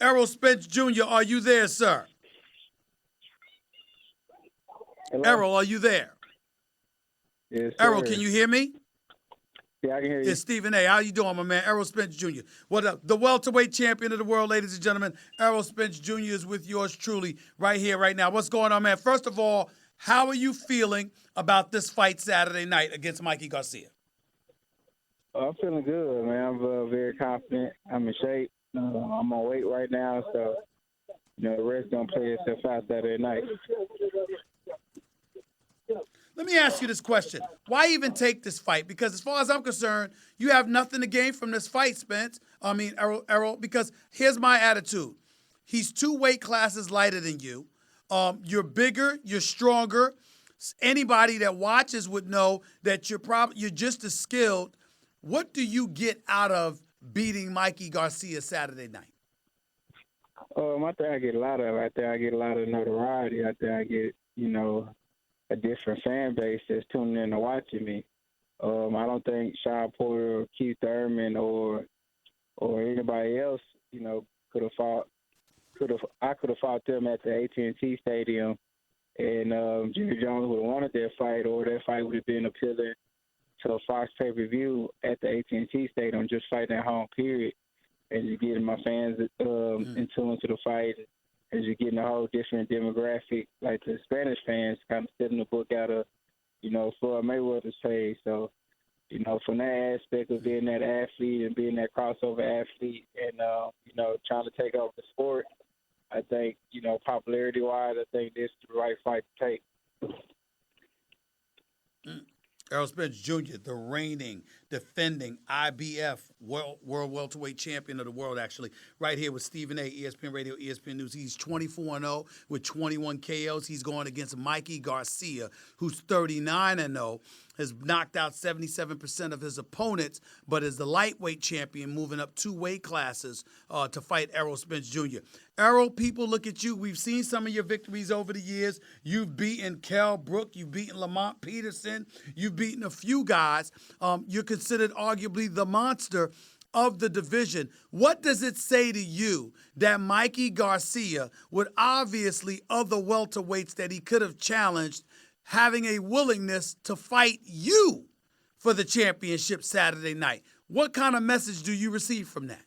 Errol Spence Jr., are you there, sir? Hello? Errol, are you there? Yes, Errol, can sir. you hear me? Yeah, I can hear you. It's Stephen A. How you doing, my man? Errol Spence Jr. What up? The welterweight champion of the world, ladies and gentlemen. Errol Spence Jr. is with yours truly right here, right now. What's going on, man? First of all, how are you feeling about this fight Saturday night against Mikey Garcia? I'm feeling good, man. I'm very confident. I'm in shape. I'm on weight right now, so the rest gonna play itself out Saturday night. Let me ask you this question. Why even take this fight? Because as far as I'm concerned, you have nothing to gain from this fight, Spence. Errol, because here's my attitude. He's 2 weight classes lighter than you. You're bigger, you're stronger. Anybody that watches would know that you're just as skilled. What do you get out of beating Mikey Garcia Saturday night? I think I get a lot of. I think I get a lot of notoriety. I think I get a different fan base that's tuning in and watching me. I don't think Sean Porter or Keith Thurman or anybody else, could have fought. I could have fought them at the AT&T Stadium, and Jimmy Jones would have wanted that fight, or that fight would have been appealing to a Fox pay-per-view at the AT&T Stadium, just fighting at home, period. And you're getting my fans in tune to the fight, as you're getting a whole different demographic, like the Spanish fans kind of setting the book out of, Floyd Mayweather's page. So, from that aspect of being that athlete and being that crossover athlete and, trying to take over the sport, I think, popularity-wise, I think this is the right fight to take. Errol Spence Jr., the reigning, defending IBF World Welterweight Champion of the world, actually, right here with Stephen A., ESPN Radio, ESPN News. He's 24-0 with 21 KOs. He's going against Mikey Garcia, who's 39-0, has knocked out 77% of his opponents, but is the lightweight champion, moving up 2 weight classes to fight Errol Spence Jr. Errol, people look at you. We've seen some of your victories over the years. You've beaten Kell Brook. You've beaten Lamont Peterson. You've beaten a few guys. You're considered arguably the monster of the division. What does it say to you that Mikey Garcia, with obviously other welterweights that he could have challenged, having a willingness to fight you for the championship Saturday night? What kind of message do you receive from that?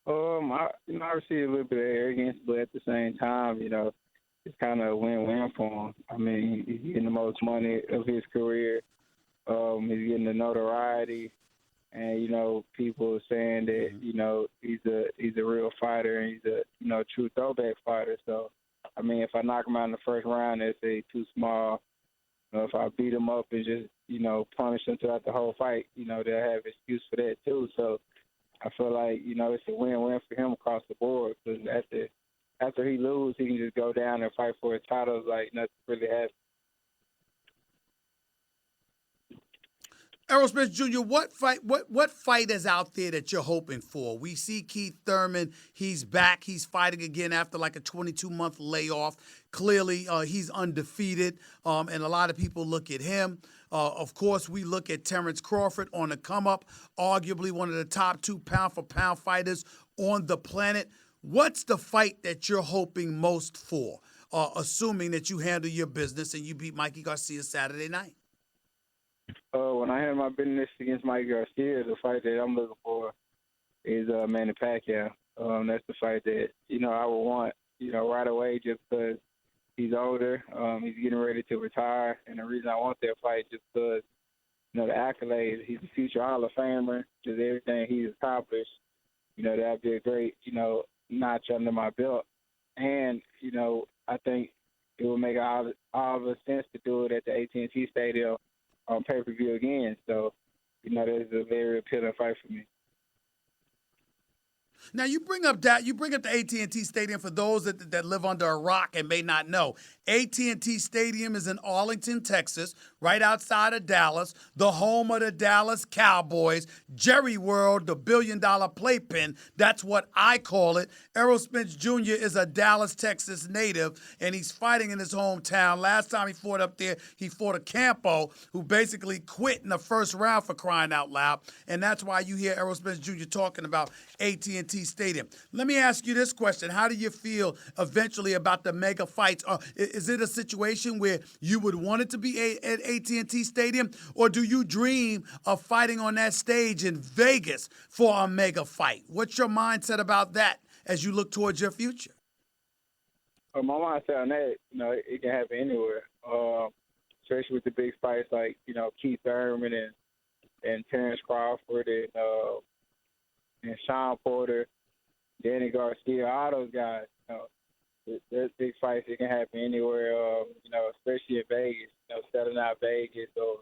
I receive a little bit of arrogance, but at the same time, it's kind of a win-win for him. I mean, he's getting the most money of his career. He's getting the notoriety, and people are saying that he's a real fighter and he's a true throwback fighter. So, I mean, if I knock him out in the first round, they say too small. If I beat him up and just punish him throughout the whole fight, they'll have an excuse for that too. So, I feel like it's a win-win for him across the board, because after he loses, he can just go down and fight for a title like nothing really happened. Errol Spence Jr., what fight is out there that you're hoping for? We see Keith Thurman. He's back. He's fighting again after like a 22-month layoff. Clearly, he's undefeated, and a lot of people look at him. Of course, we look at Terrence Crawford on the come-up, arguably one of the top 2 pound-for-pound fighters on the planet. What's the fight that you're hoping most for, assuming that you handle your business and you beat Mikey Garcia Saturday night? When I had my business against Mikey Garcia, the fight that I'm looking for is Manny Pacquiao. That's the fight that I would want right away, just because he's older. He's getting ready to retire, and the reason I want that fight just because the accolades. He's a future Hall of Famer. Just everything he's accomplished. That'd be a great notch under my belt, and I think it would make all the sense to do it at the AT&T Stadium on pay-per-view again. So, there's a very appealing fight for me. Now you bring up the AT&T Stadium for those that live under a rock and may not know. AT&T Stadium is in Arlington, Texas, right outside of Dallas, the home of the Dallas Cowboys. Jerry World, the billion-dollar playpen, that's what I call it. Errol Spence Jr. is a Dallas, Texas native, and he's fighting in his hometown. Last time he fought up there, he fought a Campo, who basically quit in the first round, for crying out loud, and that's why you hear Errol Spence Jr. talking about AT&T AT&T Stadium. Let me ask you this question. How do you feel eventually about the mega fights? Is it a situation where you would want it to be at AT&T Stadium, or do you dream of fighting on that stage in Vegas for a mega fight? What's your mindset about that as you look towards your future? My mindset on that, it can happen anywhere. Especially with the big fights like, Keith Thurman and Terrence Crawford and Sean Porter, Danny Garcia, all those guys. There's big fights that can happen anywhere. Especially in Vegas. Selling out Vegas or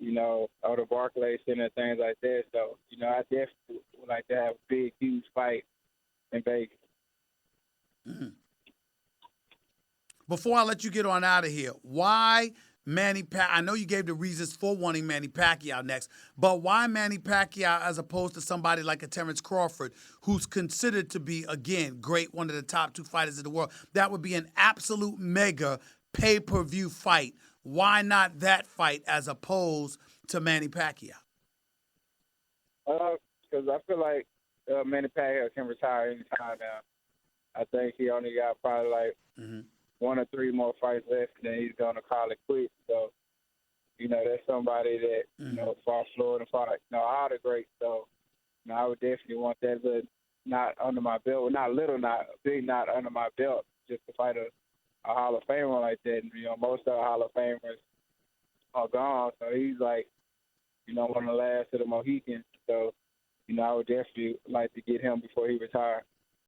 the Barclays Center, things like that. So I definitely would like to have a big, huge fight in Vegas. Mm-hmm. Before I let you get on out of here, why Manny Pacquiao? I know you gave the reasons for wanting Manny Pacquiao next, but why Manny Pacquiao as opposed to somebody like a Terrence Crawford, who's considered to be, again, great, one of the top 2 fighters in the world? That would be an absolute mega pay-per-view fight. Why not that fight as opposed to Manny Pacquiao? Because I feel like Manny Pacquiao can retire anytime now. I think he only got probably like 1 or 3 more fights left, and then he's going to call it quits. So, that's somebody that, fought Floyd and fought, all the greats. So, I would definitely want that little knot under my belt. Well, not little knot, a big knot under my belt just to fight a Hall of Famer like that. And, most of the Hall of Famers are gone. So, he's like, one of the last of the Mohicans. So, I would definitely like to get him before he retires.